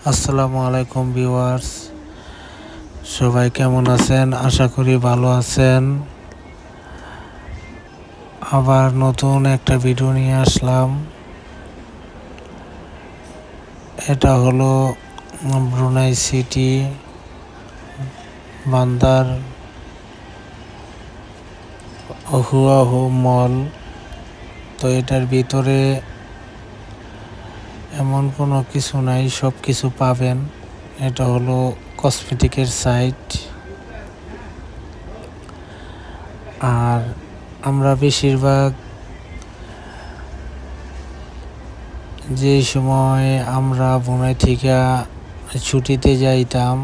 আসসালামু আলাইকুম ভিউয়ার্স, সবাই কেমন আছেন? আশা করি ভালো আছেন। আবার নতুন একটা ভিডিও নিয়ে আসলাম। এটা হলো ব্রুনাই সিটি বান্দার হুয়াহু মল। তো এটার ভিতরে এমন কোনো কিছু নাই, সব কিছু পাবেন। এটা হলো কসমেটিকের সাইট। আর আমরা বেশিরভাগ যে সময় আমরা ব্রুনাই থেকে ছুটিতে যাইতাম,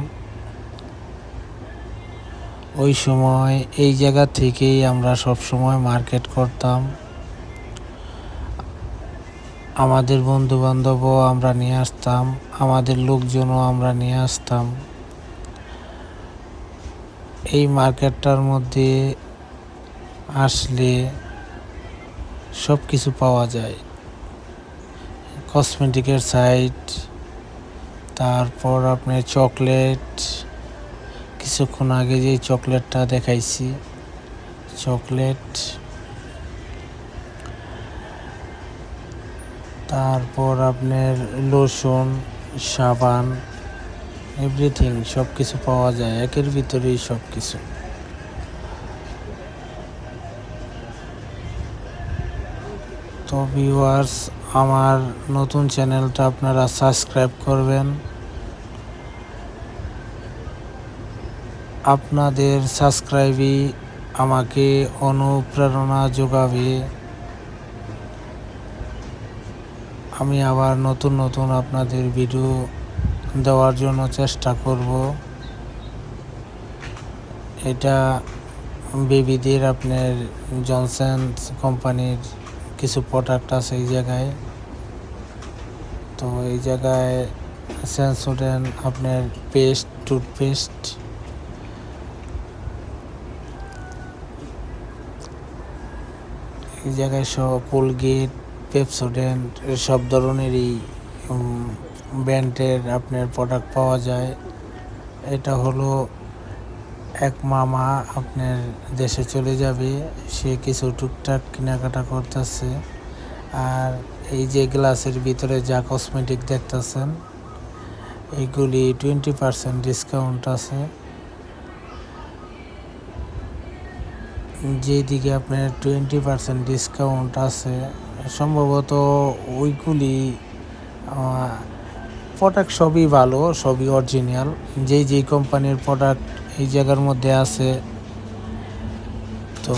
ওই সময় এই জায়গা থেকেই আমরা সব সময় মার্কেট করতাম। আমাদের বন্ধু বান্ধবও আমরা নিয়ে আসতাম, আমাদের লোকজনও আমরা নিয়ে আসতাম। এই মার্কেটটার মধ্যে আসলে সব কিছু পাওয়া যায়। কসমেটিকের সাইট, তারপর আপনার চকলেট, কিছুক্ষণ আগে যে চকলেটটা দেখাইছি চকলেট, তারপর আপনার লোশন, সাবান, এভরিথিং সব কিছু পাওয়া যায় একের ভিতরেই সব কিছু। তো ভিউয়ার্স, আমার নতুন চ্যানেলটা আপনারা সাবস্ক্রাইব করবেন। আপনাদের সাবস্ক্রাইবই আমাকে অনুপ্রেরণা যোগাবে। আমি আবার নতুন নতুন আপনাদের ভিডিও দেওয়ার জন্য চেষ্টা করব। এটা বেবিদের আপনার জনসন্স কোম্পানির কিছু প্রোডাক্ট আছে এই জায়গায়। তো এই জায়গায় সেন্সোডেন্ট আপনার পেস্ট, টুথপেস্ট, এই জায়গায় সব কোলগেট, পেপসোডেন্ট সব ধরনেরই ব্র্যান্ডের আপনার প্রোডাক্ট পাওয়া যায়। এটা হলো এক মামা আপনার দেশে চলে যাবে, সে কিছু টুকটাক কেনাকাটা করতেছে। আর এই যে গ্লাসের ভিতরে যা কসমেটিক দেখতেছেন, এগুলি 20% ডিসকাউন্ট আছে। যেদিকে আপনার 20% ডিসকাউন্ট আছে, সম্ভবত ওইগুলি প্রোডাক্ট সবই ভালো, সবই অরিজিনাল। যেই কোম্পানির প্রোডাক্ট এই জায়গার মধ্যে আছে, তো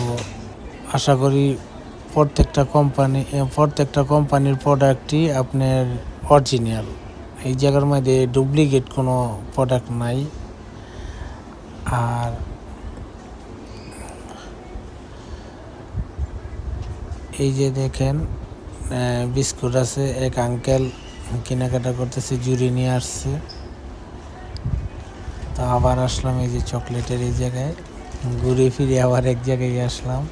আশা করি প্রত্যেকটা কোম্পানির প্রোডাক্টই আপনার অরিজিনাল। এই জায়গার মধ্যে ডুপ্লিকেট কোনো প্রোডাক্ট নাই। আর এই যে দেখেন বিস্কুট আছে, এক আঙ্কেল কেনাকাটা করতেছে, জুড়ি নিয়ে আসছে। তো আবার আসলাম এই যে চকলেটের এই জায়গায়, ঘুরে ফিরে আবার এক জায়গায় আসলাম।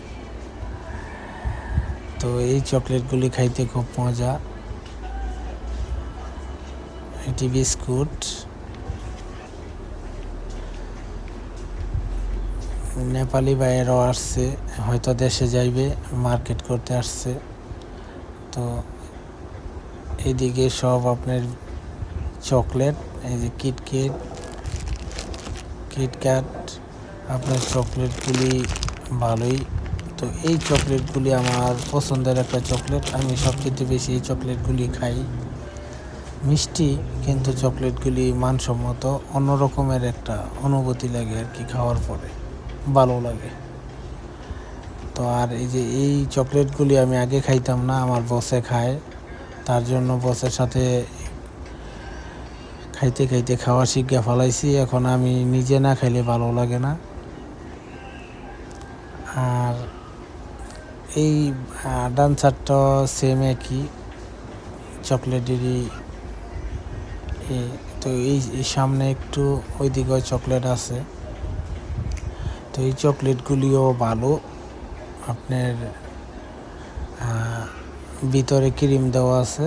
তো এই চকলেটগুলি খাইতে খুব মজা। এটি বিস্কুট। নেপালি ভাইয়েরাও আসছে, হয়তো দেশে যাইবে, মার্কেট করতে আসছে। তো এইদিকে সব আপনার চকলেট, এই যে কিটক্যাট, আপনার চকলেটগুলি ভালোই। তো এই চকলেটগুলি আমার পছন্দের একটা চকলেট, আমি সবচেয়ে বেশি এই চকলেটগুলি খাই। মিষ্টি, কিন্তু চকলেটগুলি মানসম্মত, অন্যরকমের একটা অনুভূতি লাগে আর কি, খাওয়ার পরে ভালো লাগে। তো আর এই যে এই চকলেটগুলি আমি আগে খাইতাম না, আমার বসে খায়, তার জন্য বসের সাথে খাইতে খাইতে খাওয়া শিখে ফেলাইছি। এখন আমি নিজে না খাইলে ভালো লাগে না। আর এই ডান্সারটা সেম একই চকলেটেরই। তো এই সামনে একটু ওইদিকে চকলেট আছে। তো এই চকলেটগুলিও ভালো, আপনার ভিতরে ক্রিম দেওয়া আছে।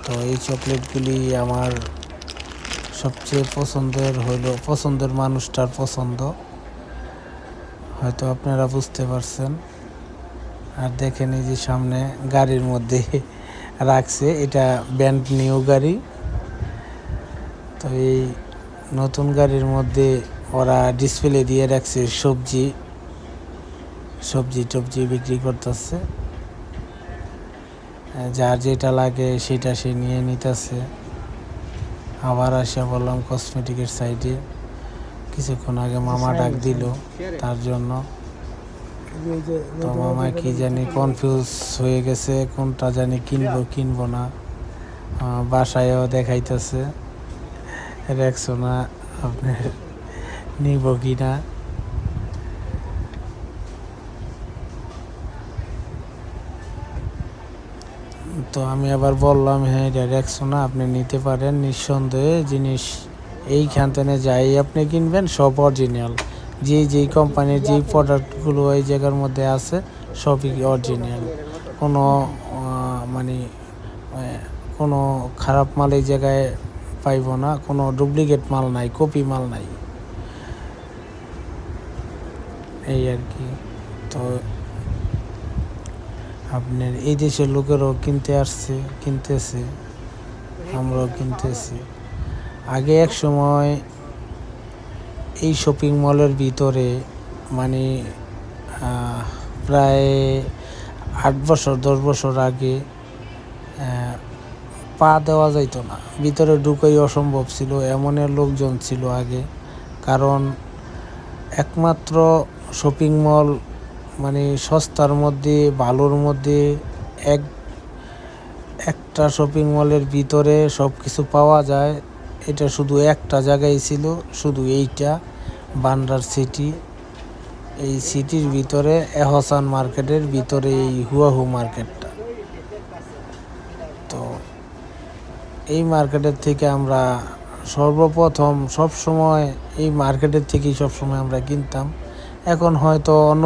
তো এই চকলেটগুলি আমার সবচেয়ে পছন্দের মানুষটার পছন্দ, হয়তো আপনারা বুঝতে পারছেন। আর দেখেন এই যে সামনে গাড়ির মধ্যে রাখছে, এটা ব্র্যান্ড নিউ গাড়ি। তো এই নতুন গাড়ির মধ্যে ওরা ডিসপ্লে দিয়ে রাখছে সবজি বিক্রি করতেছে, যার যেটা লাগে সেটা সে নিয়ে নিতেছে। আবার আসা বললাম কসমেটিকের সাইডে, কিছুক্ষণ আগে মামা ডাক দিল তার জন্য। তো মামা কি জানি কনফিউজ হয়ে গেছে, কোনটা জানি কিনবো না। বাসায়ও দেখাইতেছে রেক্সোনা আপনার নিব কিনা। তো আমি আবার বললাম, হ্যাঁ এটা রেক্সোনা, আপনি নিতে পারেন নিঃসন্দেহে। জিনিস এইখান থেকে যাই আপনি কিনবেন সব অরিজিনাল, যেই কোম্পানির যেই প্রোডাক্টগুলো এই জায়গার মধ্যে আছে সবই অরিজিনাল। কোনো মানে কোনো খারাপ মাল এই জায়গায় পাইব না, কোনো ডুপ্লিকেট মাল নাই, কপি মাল নাই, এই আর কি। তো আপনার এই দেশের লোকেরও কিনতেছে, আমরাও কিনতেছি। আগে এক সময় এই শপিং মলের ভিতরে মানে প্রায় 8 বছর 10 বছর আগে পা দেওয়া যাইতো না, ভিতরে ঢুকাই অসম্ভব ছিল, এমনের লোকজন ছিল আগে। কারণ একমাত্র শপিং মল মানে সস্তার মধ্যে ভালোর মধ্যে একটা শপিং মলের ভিতরে সব কিছু পাওয়া যায়, এটা শুধু একটা জায়গায় ছিল, শুধু এইটা বান্ডার সিটি। এই সিটির ভিতরে এহসান মার্কেটের ভিতরে এই হুয়াহু মার্কেটটা। তো এই মার্কেটের থেকে আমরা সর্বপ্রথম সবসময় এই মার্কেটের থেকেই সবসময় আমরা কিনতাম। এখন হয়তো অন্য